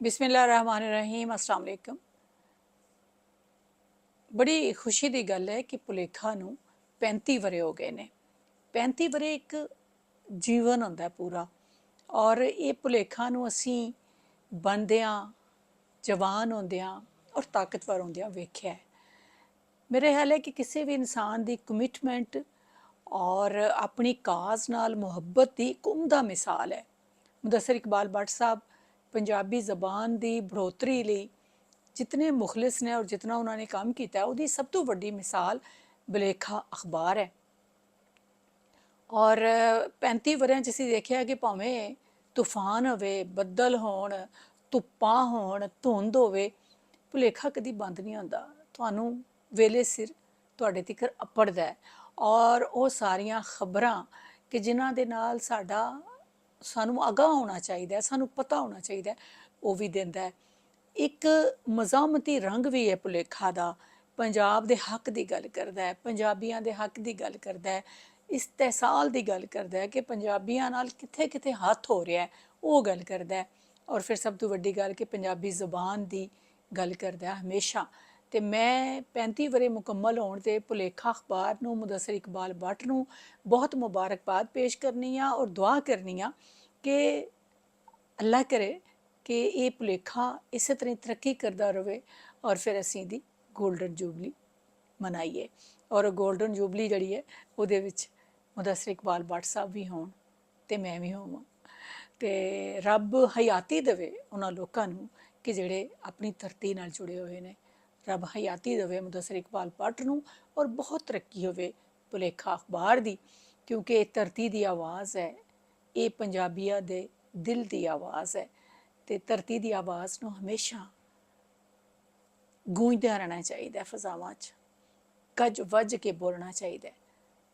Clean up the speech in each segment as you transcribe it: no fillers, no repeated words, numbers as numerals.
बिस्मिल्लाहिर्रहमानिर्रहीम अस्सलाम वालेकुम। बड़ी खुशी की गल है कि भुलेखा नूं 35 वरे हो गए ने। 35 वरे एक जीवन होंदा पूरा, और ये भुलेखा नूं असीं बनदियां, जवान होंदियां और ताकतवर होंदियां वेख्या है। मेरे ख्याल है कि किसी भी इंसान की कमिटमेंट और अपनी काज नाल मुहब्बत की एक उमदा मिसाल है। मुदस्सिर इकबाल भट्ट साहब पंजाबी जबान की बढ़ोतरी लई जितने मुखलिस ने और जितना उन्होंने काम किया है, उसकी सब तो वड्डी मिसाल बलेखा अखबार है। और 35 वरियां च असीं देखिया कि भावें तूफान होवे, बदल होण, धुप्पां होण, धुंध होवे, भुलेखा कदी बंद नहीं होंदा। तुहानूं वेले सिर तुहाडे तिकर अपड़दा है। और वो सारियां खबरां कि जिन्हां दे नाल साडा सानूं आगाह होना चाहिदा है, सानूं पता होना चाहिदा है, वो भी दिंदा है। एक मज़ामती रंग भी है भुलेखा दा। पंजाब दे हक की गल करदा है, पंजाबियां दे हक की गल करदा है, इस्तेहसाल की गल करदा है कि पंजाबियां नाल कित्थे कित्थे हत्थ हो रहा है, वो गल करदा है। और फिर सब तो वड्डी गल कि पंजाबी ज़बान की गल करदा है हमेशा। तो मैं 35 वरे मुकम्मल होण ते भुलेखा अखबार नूं, मुदस्सिर इकबाल भट्ट नूं बहुत मुबारकबाद पेश करनी आ और दुआ करनी आ कि अल्लाह करे कि ये भुलेखा इस तरह तरक्की करता रहे और फिर असीं दी गोल्डन जुबली मनाइए। और गोल्डन जुबली जड़ी है उहदे विच मुदस्सिर इकबाल भट्ट साहब भी होण ते मैं भी होवां, ते रब हयाती देवे उन्हां लोकां नूं कि जिहड़े अपनी धरती नाल जुड़े हुए ने। रब हयाती देवे मुदस्सिर इकबाल भट्ट नूं और बहुत तरक्की होवे भुलेखा अखबार दी, क्योंकि ये धरती दी आवाज़ है, ये पंजाबियां दे दिल की आवाज़ है। तो धरती की आवाज़ नूं हमेशा गूंजदा रहना चाहिए, फजावां च गज वज के बोलना चाहिए।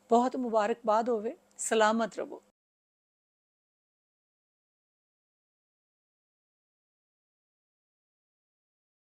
बहुत मुबारकबाद होवे, सलामत रवो।